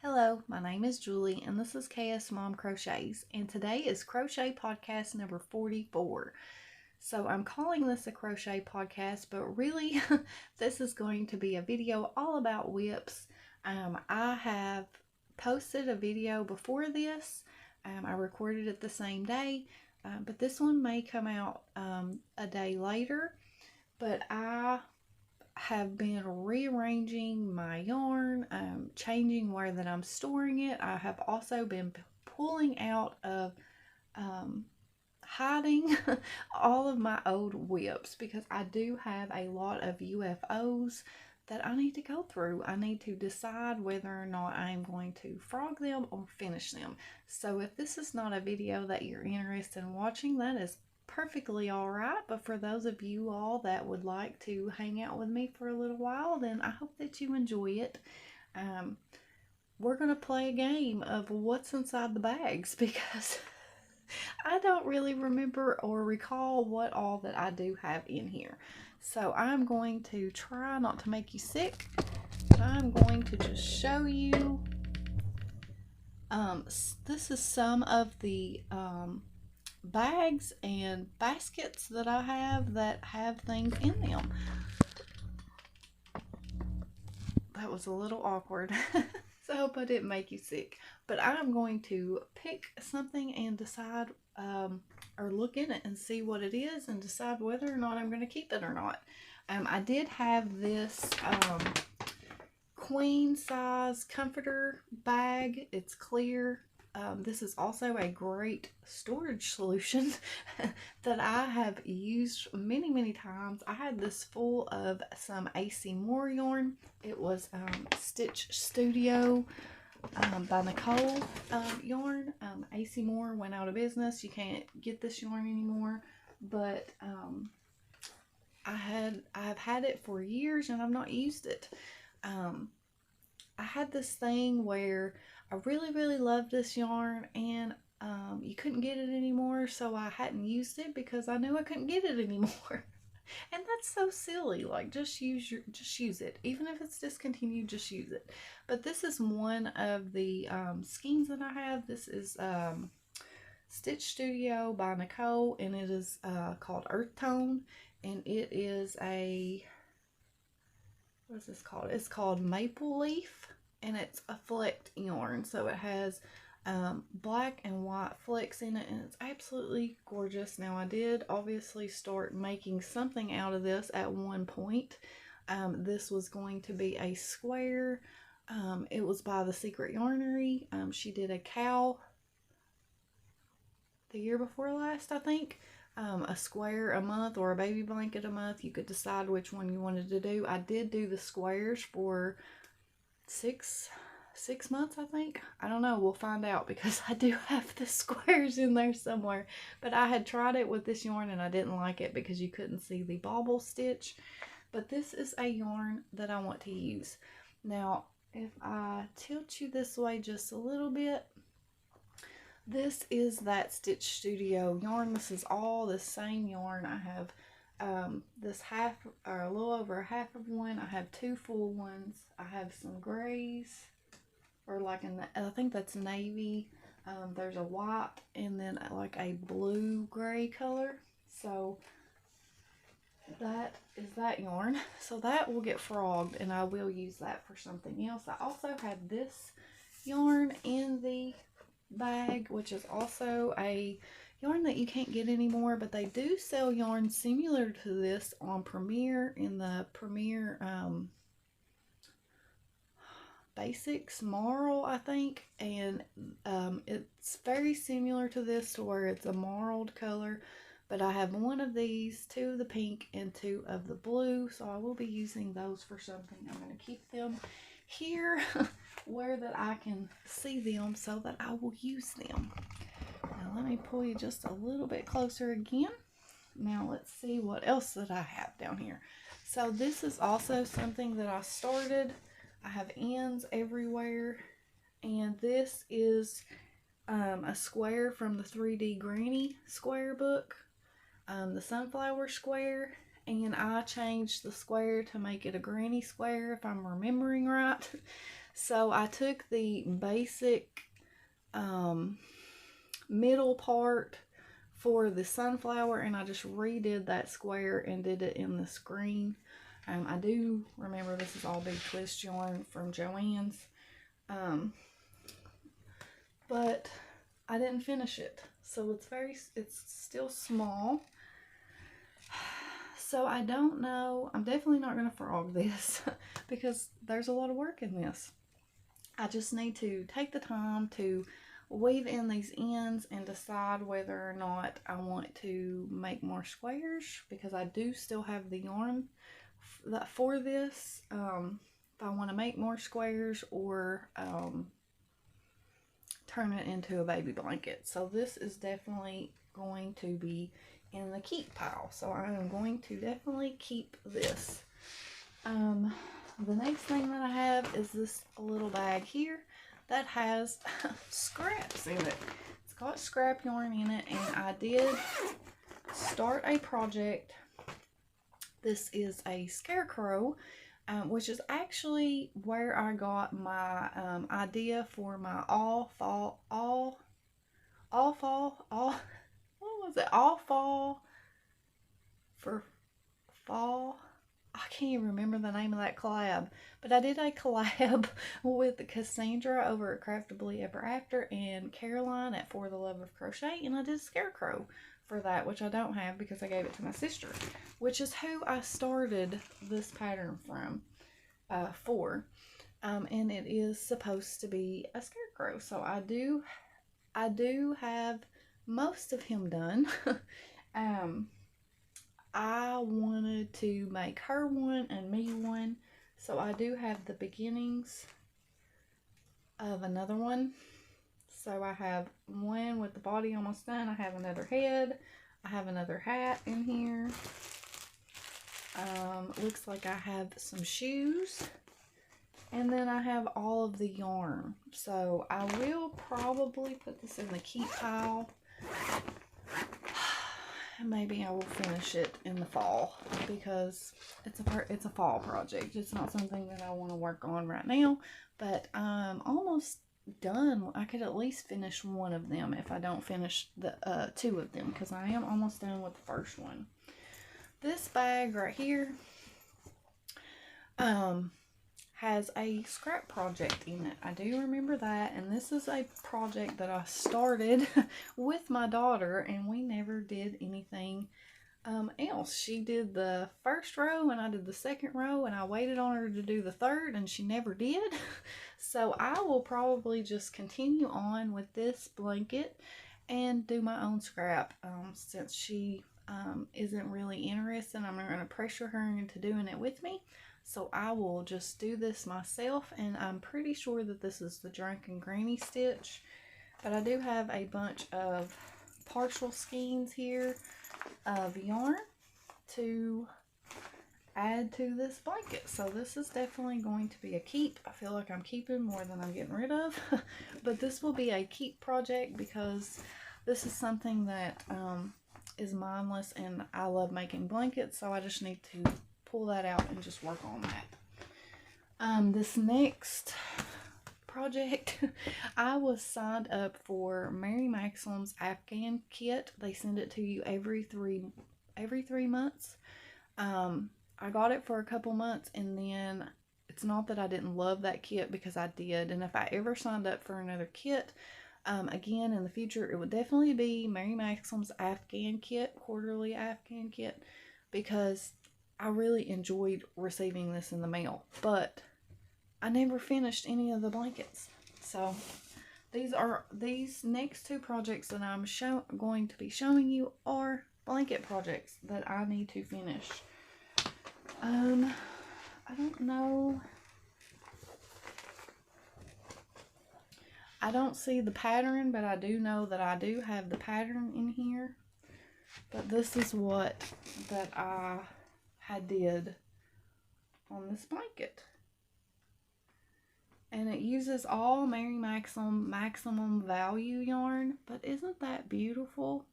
Hello, my name is Julie and this is KS Mom Crochets, and today is Crochet Podcast number 44. So I'm calling this a crochet podcast, but really this is going to be a video all about whips. I have posted a video before this. I recorded it the same day, but this one may come out a day later. But I have been rearranging my yarn, changing where that I'm storing it. I have also been pulling out of hiding all of my old whips because I do have a lot of UFOs that I need to go through. I need to decide whether or not I'm going to frog them or finish them. So if this is not a video that you're interested in watching, that is perfectly all right. But for those of you all that would like to hang out with me for a little while, then I hope that you enjoy it. We're going to play a game of what's inside the bags because I don't really remember or recall what all that I do have in here. So I'm going to try not to make you sick. I'm going to just show you. This is some of the bags and baskets that I have that have things in them. That was a little awkward. So I hope I didn't make you sick. But I'm going to pick something and decide or look in it and see what it is and decide whether or not I'm going to keep it or not. I did have this queen size comforter bag. It's clear. This is also a great storage solution that I have used many times. I had this full of some AC Moore yarn. It was Stitch Studio by Nicole yarn. AC Moore went out of business. You can't get this yarn anymore, but I've had it for years and I've not used it. I had this thing where I really loved this yarn and you couldn't get it anymore, so I hadn't used it because I knew I couldn't get it anymore. And that's so silly. Like, just use it. Even if it's discontinued, just use it. But this is one of the skeins that I have. This is Stitch Studio by Nicole, and it is called Earth Tone, and it is a, what is this called? It's called Maple Leaf, and it's a flecked yarn, so it has black and white flecks in it, and it's absolutely gorgeous. Now, I did obviously start making something out of this at one point. This was going to be a square. It was by The Secret Yarnery. She did a cow the year before last, I think. A square a month or a baby blanket a month. You could decide which one you wanted to do. I did do the squares for six months, I think. I don't know. We'll find out because I do have the squares in there somewhere. But I had tried it with this yarn and I didn't like it because you couldn't see the bobble stitch. But this is a yarn that I want to use. Now, if I tilt you this way just a little bit, this is that Stitch Studio yarn. This is all the same yarn. I have this half, or a little over half of one. I have two full ones. I have some grays, or like I think that's navy. There's a white and then like a blue gray color. So that is that yarn. So that will get frogged and I will use that for something else. I also have this yarn in the bag, which is also a yarn that you can't get anymore, but they do sell yarn similar to this on Premier, in the Premier Basics Marl, I think, and it's very similar to this, to where it's a marled color. But I have one of these, two of the pink and two of the blue, so I will be using those for something. I'm going to keep them here where that I can see them so that I will use them. Now let me pull you just a little bit closer again. Now let's see what else that I have down here. So this is also something that I started. I have ends everywhere, and this is a square from the 3D Granny Square book, the sunflower square, and I changed the square to make it a granny square, if I'm remembering right. So I took the basic middle part for the sunflower and I just redid that square and did it in the screen. I do remember this is all big twist yarn from Joann's, but I didn't finish it, so it's still small. So I don't know. I'm definitely not going to frog this because there's a lot of work in this. I just need to take the time to weave in these ends and decide whether or not I want to make more squares, because I do still have the yarn for this. If I want to make more squares or turn it into a baby blanket. So this is definitely going to be in the keep pile. So I am going to definitely keep this. The next thing that I have is this little bag here that has scraps in it. It's got scrap yarn in it, and I did start a project. This is a scarecrow, which is actually where I got my idea for my all fall for fall. I can't even remember the name of that collab, but I did a collab with Cassandra over at Craftably Ever After and Caroline at For the Love of Crochet, and I did a scarecrow for that, which I don't have because I gave it to my sister, which is who I started this pattern from and it is supposed to be a scarecrow. So I do have most of him done. I wanted to make her one and me one, so I do have the beginnings of another one. So I have one with the body almost done. I have another head. I have another hat in here. Looks like I have some shoes. And then I have all of the yarn. So I will probably put this in the keep pile. Maybe I will finish it in the fall because it's a fall project. It's not something that I want to work on right now, but I'm almost done. I could at least finish one of them if I don't finish the two of them, because I am almost done with the first one. This bag right here has a scrap project in it. I do remember that, and this is a project that I started with my daughter, and we never did anything else. She did the first row and I did the second row, and I waited on her to do the third and she never did. So I will probably just continue on with this blanket and do my own scrap, since she isn't really interested. I'm not going to pressure her into doing it with me. So I will just do this myself, and I'm pretty sure that this is the Drunken Granny stitch. But I do have a bunch of partial skeins here of yarn to add to this blanket. So this is definitely going to be a keep. I feel like I'm keeping more than I'm getting rid of. But this will be a keep project because this is something that is mindless, and I love making blankets. So I just need to pull that out and just work on that. This next project, I was signed up for Mary Maxim's Afghan kit. They send it to you every three months. I got it for a couple months, and then it's not that I didn't love that kit, because I did. And if I ever signed up for another kit again in the future, it would definitely be Mary Maxim's Afghan kit, quarterly Afghan kit, because I really enjoyed receiving this in the mail, but I never finished any of the blankets. So these next two projects that I'm going to be showing you are blanket projects that I need to finish. I don't know. I don't see the pattern, but I do know that I do have the pattern in here. But this is what that I did on this blanket, and it uses all Mary maximum value yarn. But isn't that beautiful?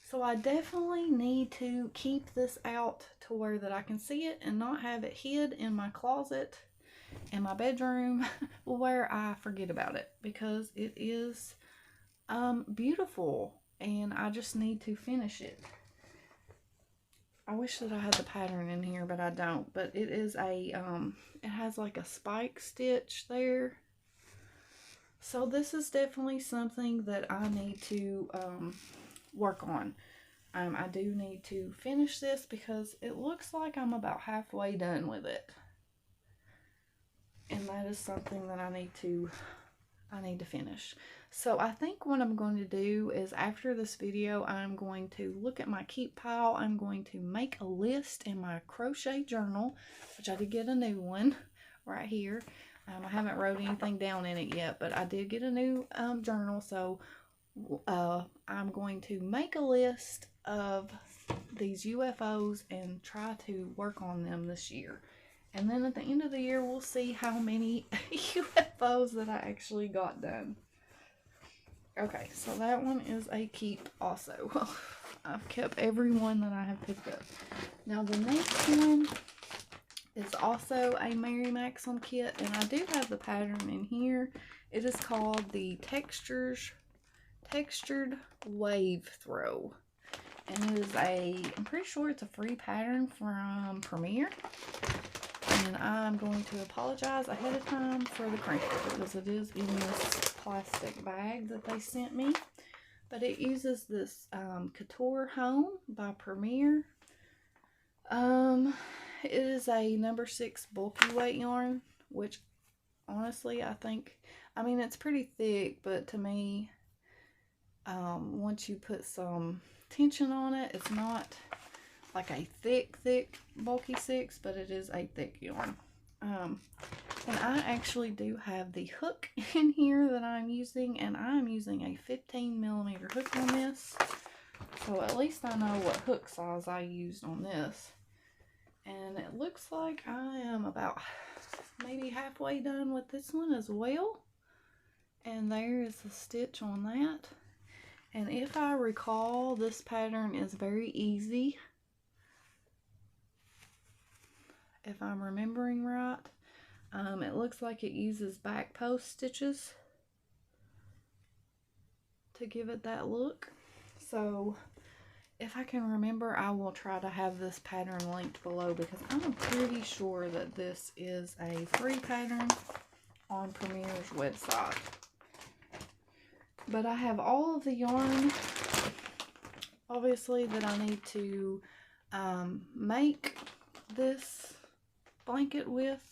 So I definitely need to keep this out to where that I can see it and not have it hid in my closet in my bedroom where I forget about it, because it is beautiful and I just need to finish it. I wish that I had the pattern in here, but I don't. But it is a, it has like a spike stitch there. So this is definitely something that I need to work on. I do need to finish this because it looks like I'm about halfway done with it. And that is something that I need to finish. So I think what I'm going to do is, after this video, I'm going to look at my keep pile. I'm going to make a list in my crochet journal, which I did get a new one right here. I haven't wrote anything down in it yet, but I did get a new journal. So I'm going to make a list of these UFOs and try to work on them this year. And then at the end of the year, we'll see how many UFOs that I actually got done. Okay, so that one is a keep also. I've kept every one that I have picked up. Now the next one is also a Mary Maxim kit, and I do have the pattern in here. It is called the Textured Wave Throw. And it is I'm pretty sure it's a free pattern from Premiere. And I'm going to apologize ahead of time for the crinkle, because it is in this plastic bag that they sent me. But it uses this Couture Home by Premiere. It is a number 6 bulky weight yarn, which honestly I think, I mean, it's pretty thick, but to me, once you put some tension on it, it's not like a thick bulky 6, but it is a thick yarn. And I actually do have the hook in here that I'm using, and I'm using a 15mm hook on this, so at least I know what hook size I used on this. And it looks like I am about maybe halfway done with this one as well. And there is a stitch on that. And if I recall, this pattern is very easy, if I'm remembering right. It looks like it uses back post stitches to give it that look. So if I can remember, I will try to have this pattern linked below, because I'm pretty sure that this is a free pattern on Premiere's website. But I have all of the yarn, obviously, that I need to make this blanket with.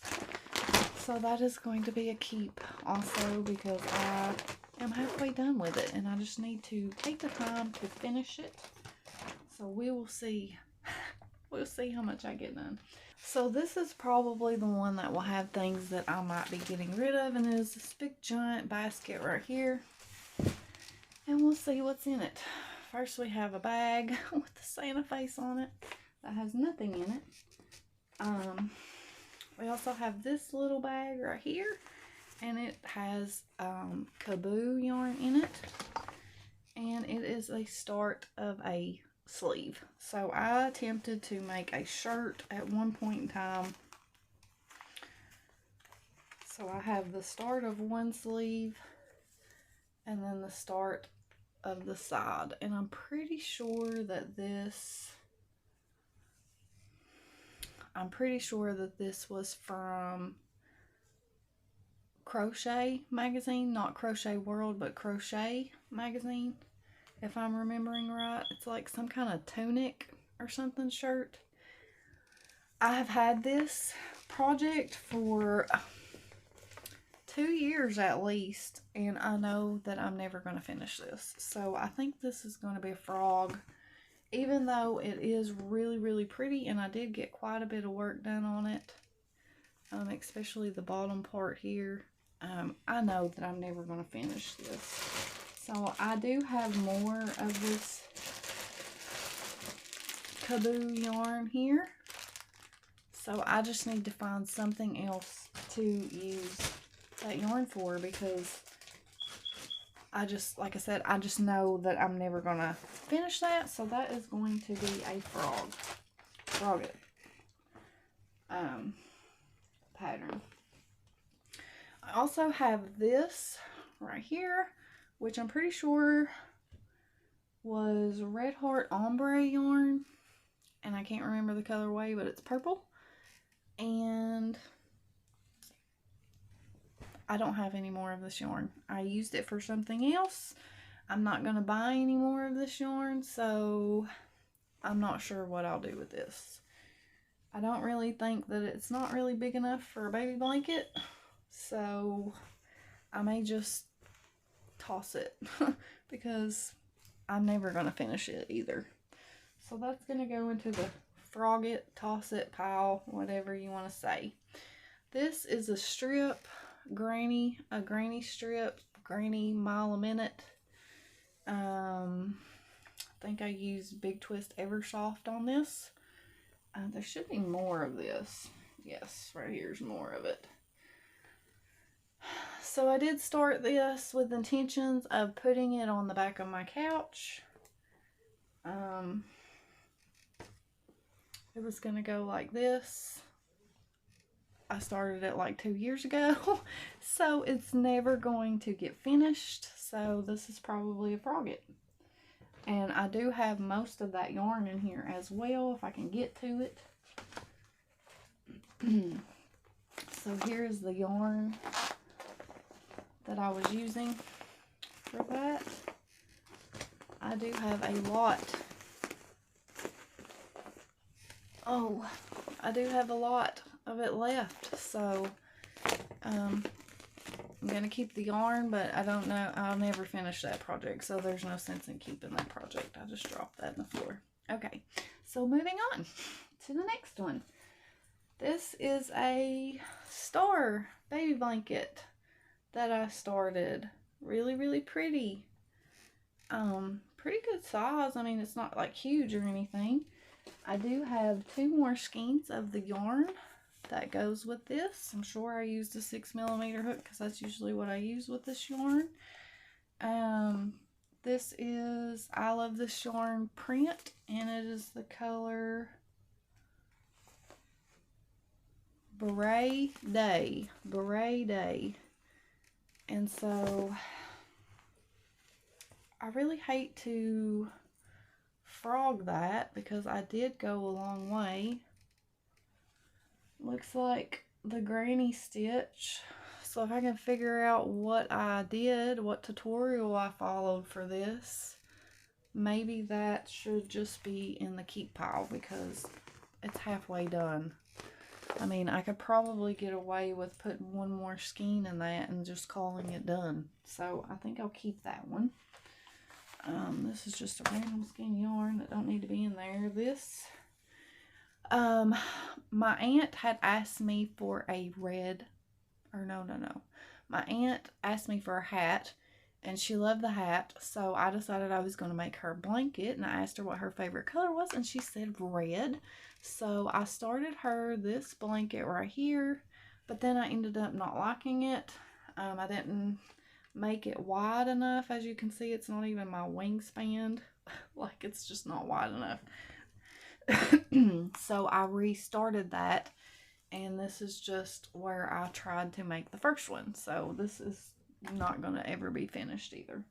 So that is going to be a keep also, because I am halfway done with it and I just need to take the time to finish it. So we will see. We'll see how much I get done. So this is probably the one that will have things that I might be getting rid of, and it is this big giant basket right here. And we'll see what's in it. First we have a bag with the Santa face on it that has nothing in it. We also have this little bag right here, and it has Kaboo yarn in it, and it is a start of a sleeve. So I attempted to make a shirt at one point in time. So I have the start of one sleeve and then the start of the side, and I'm pretty sure that this was from Crochet magazine, not Crochet World, but Crochet magazine, if I'm remembering right. It's like some kind of tunic or something shirt. I have had this project for 2 years at least, and I know that I'm never going to finish this. So I think this is going to be a frog, even though it is really, really pretty, and I did get quite a bit of work done on it, especially the bottom part here. I know that I'm never going to finish this. So I do have more of this Kaboo yarn here. So I just need to find something else to use that yarn for, because I just, like I said, I just know that I'm never going to finish that. So that is going to be a frogget pattern. also have this right here, which I'm pretty sure was Red Heart Ombre yarn, and I can't remember the colorway, but it's purple. And I don't have any more of this yarn. I used it for something else. I'm not going to buy any more of this yarn, so I'm not sure what I'll do with this. I don't really think that it's not really big enough for a baby blanket, so I may just toss it because I'm never going to finish it either. So that's going to go into the frog it, toss it pile, whatever you want to say. This is a strip, a granny strip, granny mile a minute. I think I used Big Twist Eversoft on this. There should be more of this. Yes, right here's more of it. So I did start this with intentions of putting it on the back of my couch. It was going to go like this. I started it like 2 years ago, so it's never going to get finished. So this is probably a frogget. And I do have most of that yarn in here as well, if I can get to it. So here's the yarn that I was using for that. I do have a lot. Oh, I do have a lot of it left, so I'm gonna keep the yarn, but I don't know, I'll never finish that project, so there's no sense in keeping that project. I just dropped that in the floor. Okay, so moving on to the next one. This is a star baby blanket that I started. Really, really pretty. Pretty good size. I mean, it's not like huge or anything. I do have 2 more skeins of the yarn that goes with this. I'm sure I used a 6mm hook because that's usually what I use with this yarn. This is I Love This Yarn print, and it is the color Beret Day. Beret Day. And so I really hate to frog that because I did go a long way. Looks like the granny stitch. So if I can figure out what I did, what tutorial I followed for this, maybe that should just be in the keep pile because it's halfway done. I mean, I could probably get away with putting 1 more skein in that and just calling it done. So I think I'll keep that one. This is just a random skein of yarn that don't need to be in there. This, my aunt had asked me for a red, or no. My aunt asked me for a hat, and she loved the hat, so I decided I was going to make her a blanket, and I asked her what her favorite color was, and she said red. So I started her this blanket right here, but then I ended up not liking it. I didn't make it wide enough. As you can see, it's not even my wingspan. Like, it's just not wide enough. So I restarted that, and this is just where I tried to make the first one. So this is not going to ever be finished either.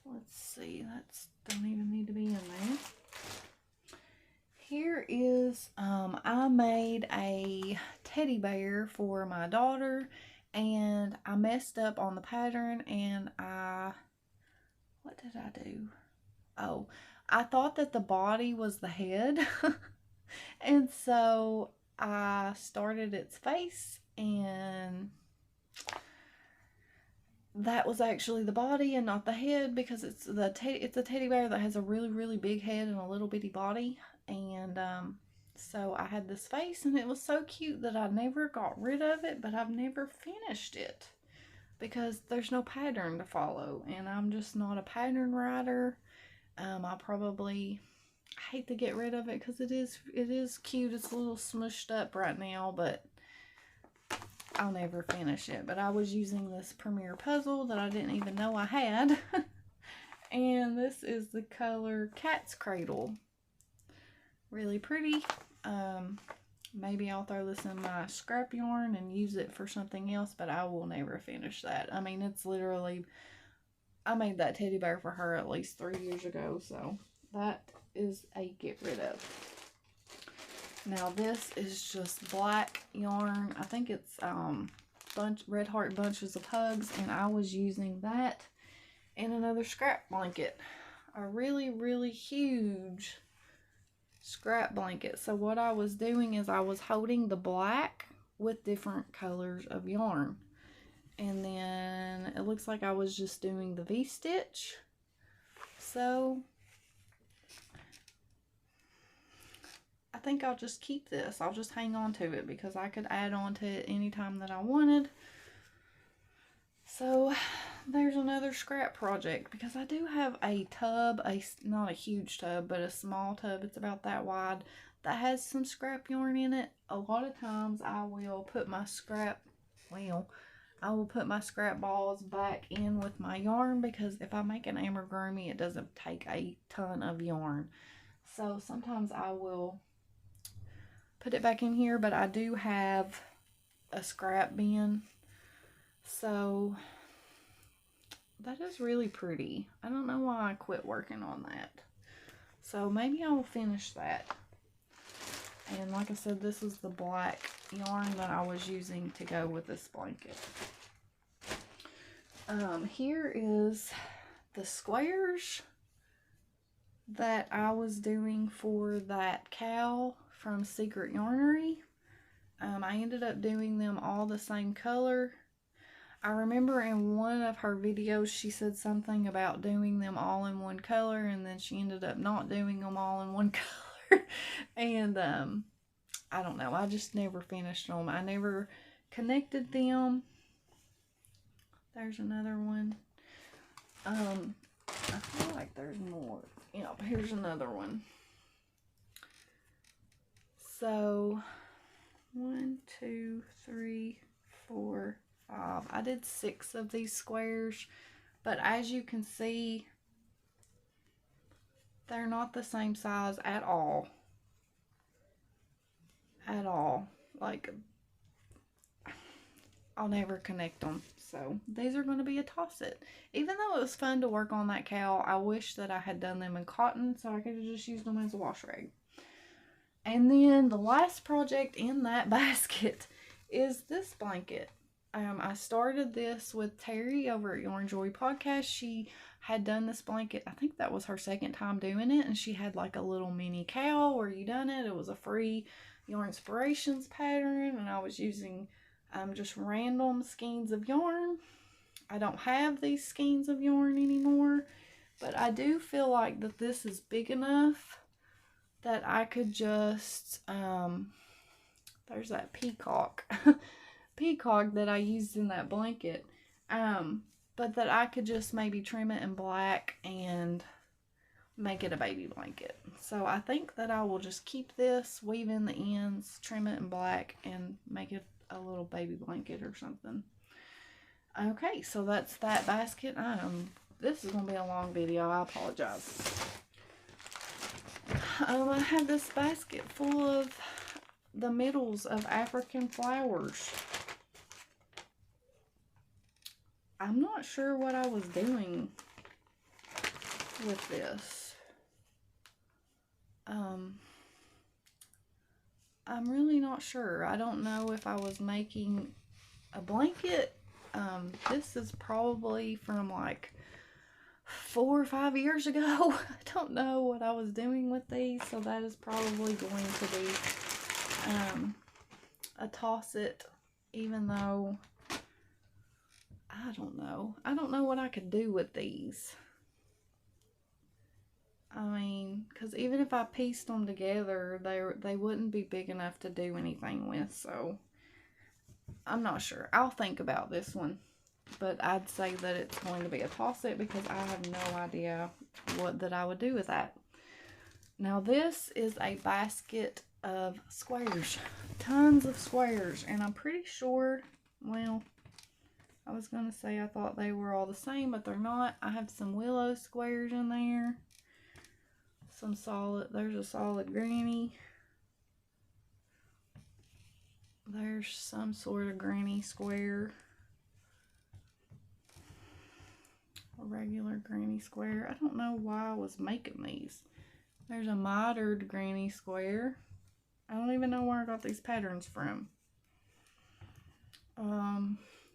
Let's see, that's don't even need to be in there. Here is, I made a teddy bear for my daughter, and I messed up on the pattern, and what did I do? Oh, I thought that the body was the head, and so I started its face, and that was actually the body and not the head, because it's a teddy bear that has a really, really big head and a little bitty body. And so I had this face, and it was so cute that I never got rid of it, but I've never finished it because there's no pattern to follow, and I'm just not a pattern writer. I hate to get rid of it because it is cute. It's a little smushed up right now, but I'll never finish it. But I was using this Premier puzzle that I didn't even know I had. And this is the color Cat's Cradle. Really pretty. Maybe I'll throw this in my scrap yarn and use it for something else, but I will never finish that. I mean, it's literally, I made that teddy bear for her at least 3 years ago, so that is a get rid of. Now this is just black yarn. I think it's Red Heart Bunches of Hugs, and I was using that and another scrap blanket. A really, really huge scrap blanket. So what I was doing is I was holding the black with different colors of yarn, and then it looks like I was just doing the V-stitch. So I think I'll just keep this. I'll just hang on to it because I could add on to it anytime that I wanted. So there's another scrap project, because I do have a tub, not a huge tub, but a small tub. It's about that wide, that has some scrap yarn in it. A lot of times I will put my scrap, I will put my scrap balls back in with my yarn, because if I make an amigurumi, it doesn't take a ton of yarn. So sometimes I will put it back in here, but I do have a scrap bin. So that is really pretty. I don't know why I quit working on that. So maybe I will finish that. And like I said, this is the black yarn that I was using to go with this blanket. Here is the squares that I was doing for that cow from Secret Yarnery. I ended up doing them all the same color. I remember in one of her videos she said something about doing them all in one color, and then she ended up not doing them all in one color. And I don't know, I just never finished them. I never connected them. There's another one. I feel like there's more. Yeah, here's another one. So 1, 2, 3, 4, 5. I did 6 of these squares, but as you can see, they're not the same size at all. At all. Like, I'll never connect them. So these are going to be a toss-it. Even though it was fun to work on that cow, I wish that I had done them in cotton so I could have just used them as a wash rag. And then the last project in that basket is this blanket. I started this with Terry over at Yarn Joy Podcast. She had done this blanket. I think that was her second time doing it. And she had like a little mini cow where you done it. It was a free Yarn Inspirations pattern. And I was using just random skeins of yarn. I don't have these skeins of yarn anymore. But I do feel like that this is big enough that I could just, there's that peacock. Peacock that I used in that blanket, but that I could just maybe trim it in black and make it a baby blanket. So I think that I will just keep this, weave in the ends, trim it in black, and make it a little baby blanket or something. Okay, so that's that basket. This is going to be a long video. I apologize. I have this basket full of the middles of African flowers. I'm not sure what I was doing with this. I'm really not sure. I don't know if I was making a blanket. This is probably from like 4 or 5 years ago. I don't know what I was doing with these, so that is probably going to be a toss-it, even though I don't know. I don't know what I could do with these. I mean, because even if I pieced them together, they wouldn't be big enough to do anything with, so I'm not sure. I'll think about this one, but I'd say that it's going to be a toss-it because I have no idea what that I would do with that. Now this is a basket of squares. Tons of squares, and I'm pretty sure, well, I was going to say I thought they were all the same, but they're not. I have some willow squares in there. Some solid, there's a solid granny. there's some sort of granny square. A regular granny square. I don't know why I was making these. There's a mitered granny square. I don't even know where I got these patterns from.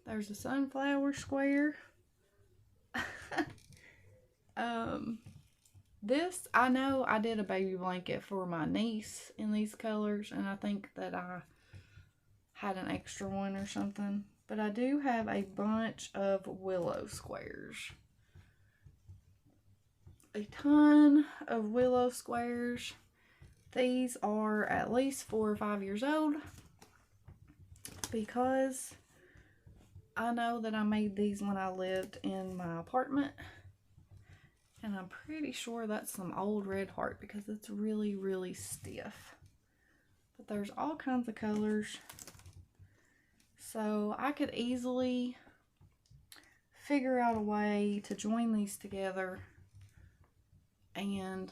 There's a sunflower square. This, I know I did a baby blanket for my niece in these colors, and I think that I had an extra one or something. But I do have a bunch of willow squares. A ton of willow squares. These are at least 4 or 5 years old, because I know that I made these when I lived in my apartment, and I'm pretty sure that's some old red heart because it's really, really stiff. But there's all kinds of colors, so I could easily figure out a way to join these together and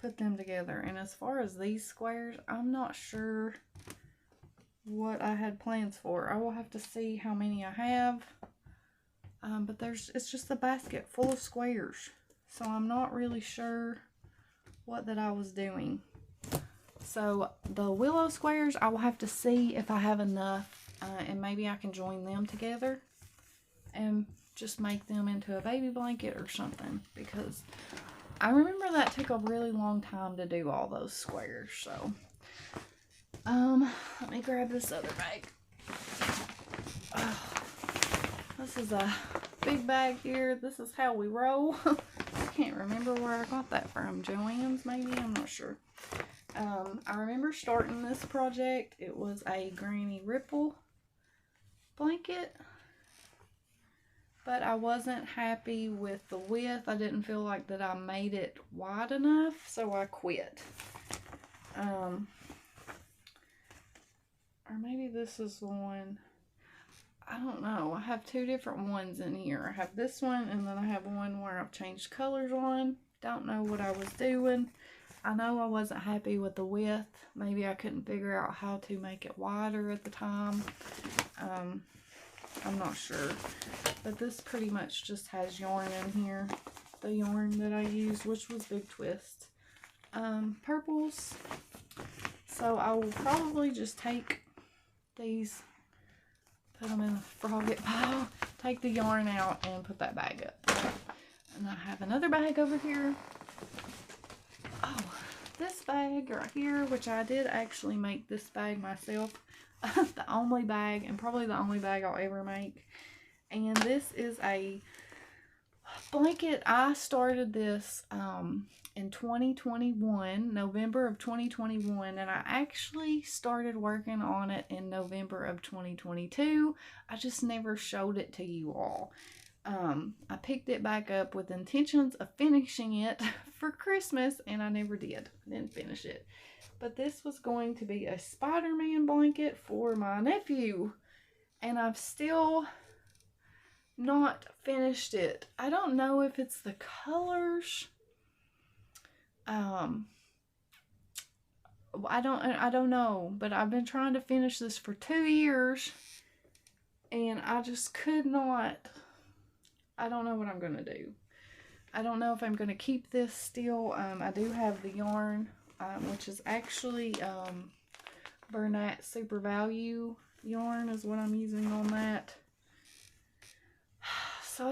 put them together. And as far as these squares, I'm not sure what I had plans for. I will have to see how many I have. But it's just a basket full of squares, so I'm not really sure what that I was doing. So the willow squares, I will have to see if I have enough, and maybe I can join them together and just make them into a baby blanket or something, because I remember that took a really long time to do all those squares. So let me grab this other bag. This is a big bag here. This is how we roll. I can't remember where I got that from. Joann's maybe? I'm not sure. I remember starting this project. It was a Granny Ripple blanket, but I wasn't happy with the width. I didn't feel like that I made it wide enough, so I quit. Or maybe this is the one. I don't know. I have 2 different ones in here. I have this one, and then I have one where I've changed colors on. Don't know what I was doing. I know I wasn't happy with the width. Maybe I couldn't figure out how to make it wider at the time. I'm not sure. But this pretty much just has yarn in here. The yarn that I used, which was Big Twist. Purples. So I will probably just take these, put them in a frogget pile, take the yarn out, and put that bag up. And I have another bag over here. Oh, this bag right here, which I did actually make this bag myself. The only bag, and probably the only bag I'll ever make. And this is a blanket. I started this in 2021, November of 2021, and I actually started working on it in November of 2022. I just never showed it to you all. I picked it back up with intentions of finishing it for Christmas, and I never did. I didn't finish it. But this was going to be a Spider-Man blanket for my nephew, and I've still not finished it. I don't know if it's the colors. I don't know, but I've been trying to finish this for 2 years, and I just could not. I don't know what I'm gonna do. I don't know if I'm gonna keep this still. I do have the yarn, which is actually Bernat Super Value yarn is what I'm using on that. So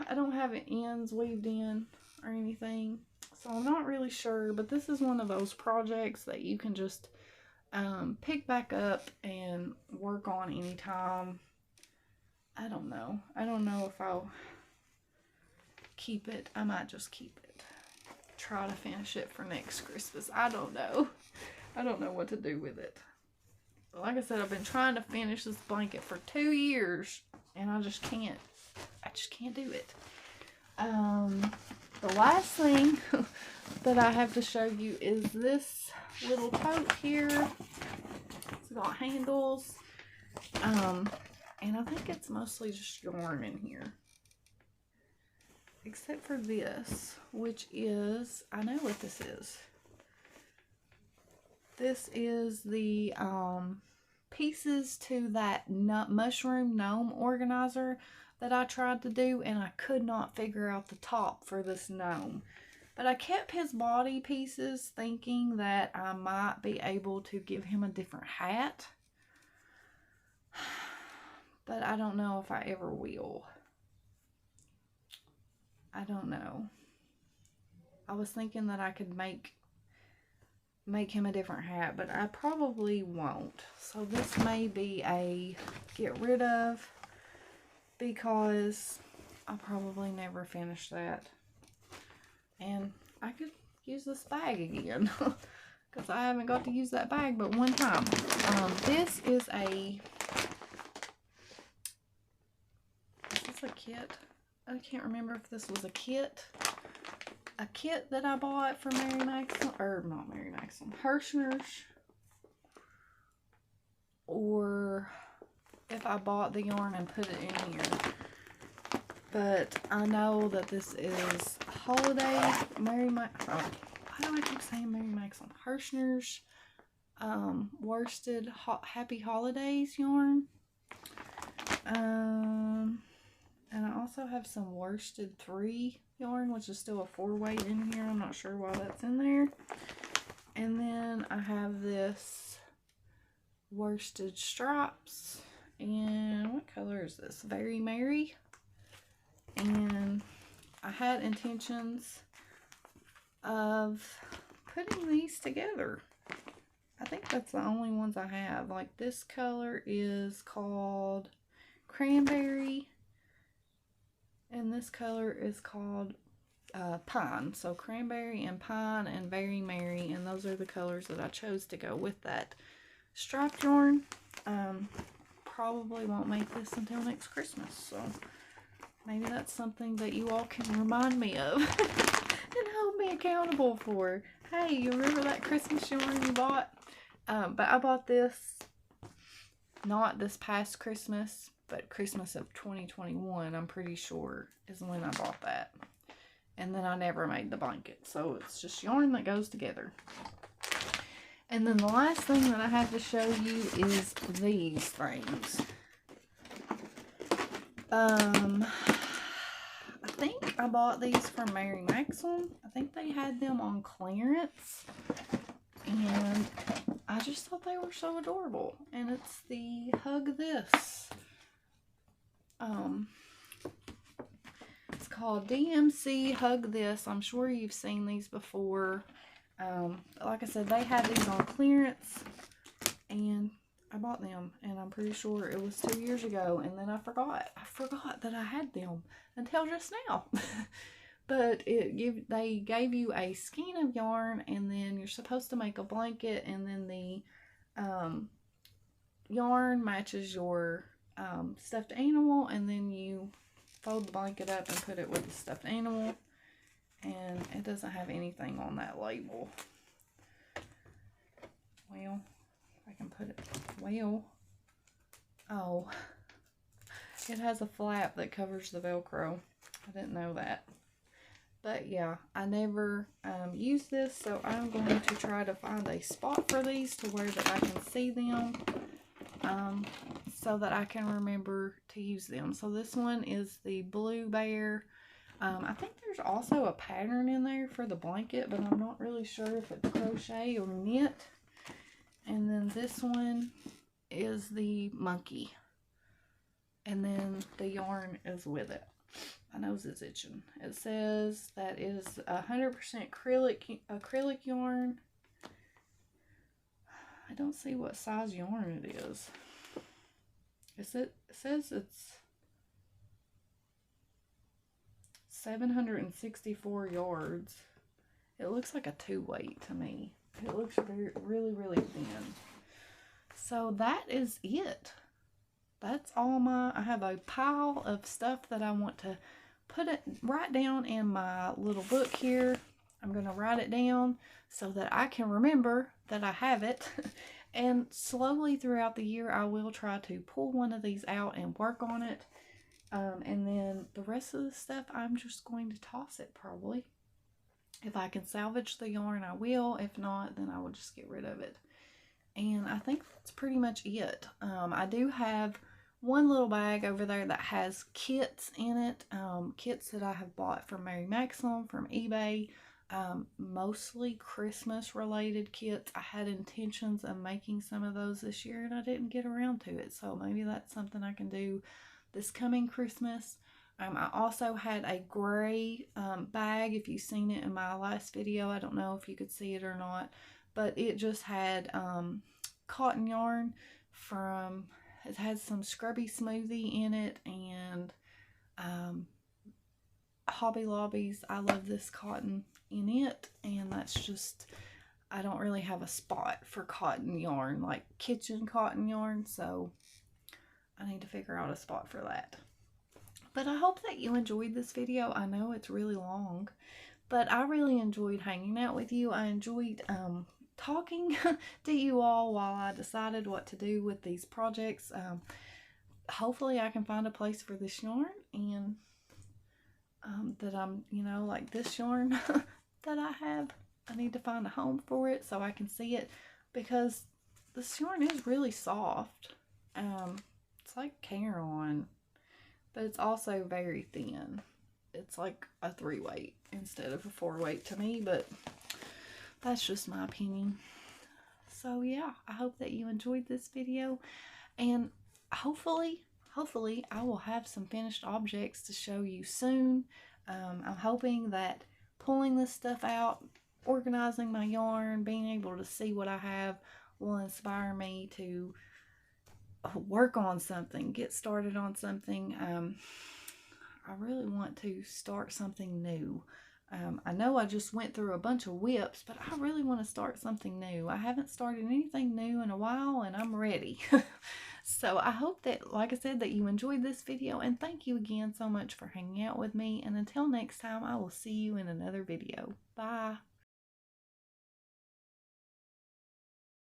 I don't have it ends weaved in or anything. So I'm not really sure, but this is one of those projects that you can just pick back up and work on anytime. I don't know. I don't know if I'll keep it. I might just keep it. Try to finish it for next Christmas. I don't know. I don't know what to do with it. But like I said, I've been trying to finish this blanket for 2 years, and I just can't. I just can't do it. The last thing that I have to show you is this little tote here. It's got handles. And I think it's mostly just yarn in here. Except for this, which is, I know what this is. This is the pieces to that mushroom gnome organizer that I tried to do, and I could not figure out the top for this gnome. But I kept his body pieces thinking that I might be able to give him a different hat. But I don't know if I ever will. I don't know. I was thinking that I could make him a different hat, but I probably won't. So this may be a get rid of, because I'll probably never finish that. And I could use this bag again, because I haven't got to use that bag but one time. This is a kit. I can't remember if this was a kit. A kit that I bought from Mary Maxim, or not Mary Maxim, Hirschner's, or if I bought the yarn and put it in here. But I know that this is holiday Mary Maxim. Oh, why do I keep saying Mary Maxim? Hirschner's worsted Happy Holidays yarn. And I also have some worsted 3 yarn, which is still a 4-weight in here. I'm not sure why that's in there. And then I have this worsted stripes. And what color is this? Very Merry. And I had intentions of putting these together. I think that's the only ones I have. Like, this color is called Cranberry. And this color is called Pine. So Cranberry and Pine and Very Merry. And those are the colors that I chose to go with that striped yarn. Probably won't make this until next Christmas. So maybe that's something that you all can remind me of and hold me accountable for. Hey, you remember that Christmas yarn you bought? But I bought this not this past Christmas, but Christmas of 2021, I'm pretty sure, is when I bought that. And then I never made the blanket. So it's just yarn that goes together. And then the last thing that I have to show you is these things. I think I bought these from Mary Maxim. I think they had them on clearance. And I just thought they were so adorable. And it's the Hug This. It's called DMC Hug This. I'm sure you've seen these before. Like I said, they had these on clearance. And I bought them. And I'm pretty sure it was 2 years ago. And then I forgot. I forgot that I had them until just now. But they gave you a skein of yarn, and then you're supposed to make a blanket, and then the yarn matches your stuffed animal, and then you fold the blanket up and put it with the stuffed animal. And it doesn't have anything on that label. Well, if I can put it, well, oh, it has a flap that covers the Velcro. I didn't know that. But yeah, I never used this, so I'm going to try to find a spot for these to where that I can see them, so that I can remember to use them. So this one is the Blue Bear. I think there's also a pattern in there for the blanket, but I'm not really sure if it's crochet or knit. And then this one is the Monkey. And then the yarn is with it. My nose is itching. It says that it is 100% acrylic yarn. I don't see what size yarn it is. It says it's 764 yards. It looks like a 2-weight to me. It looks really, really thin. So that is it. That's all I have a pile of stuff that I want to write down in my little book here. I'm going to write it down so that I can remember that I have it. And slowly throughout the year, I will try to pull one of these out and work on it. And then the rest of the stuff, I'm just going to toss it probably. If I can salvage the yarn, I will. If not, then I will just get rid of it. And I think that's pretty much it. I do have one little bag over there that has kits in it, kits that I have bought from Mary Maxim, from eBay, mostly Christmas related kits. I had intentions of making some of those this year and I didn't get around to it, so maybe that's something I can do this coming Christmas. I also had a gray bag. If you've seen it in my last video, I don't know if you could see it or not, but it just had cotton yarn from, it had some Scrubby Smoothie in it, and Hobby Lobby's I Love This Cotton in it, and that's just, I don't really have a spot for cotton yarn, like kitchen cotton yarn, so I need to figure out a spot for that. But I hope that you enjoyed this video. I know it's really long, but I really enjoyed hanging out with you. I enjoyed talking to you all while I decided what to do with these projects. Hopefully I can find a place for this yarn, and that I'm, you know, like this yarn that I have, I need to find a home for it so I can see it, because this yarn is really soft. It's like Caron, but it's also very thin. It's like a 3-weight instead of a 4-weight to me, but that's just my opinion. So yeah, I hope that you enjoyed this video, and hopefully I will have some finished objects to show you soon. I'm hoping that pulling this stuff out, organizing my yarn, being able to see what I have will inspire me to work on something, get started on something. I really want to start something new. I know I just went through a bunch of whips, but I really want to start something new. I haven't started anything new in a while, and I'm ready. So I hope that, like I said, that you enjoyed this video, and thank you again so much for hanging out with me. And until next time, I will see you in another video. Bye.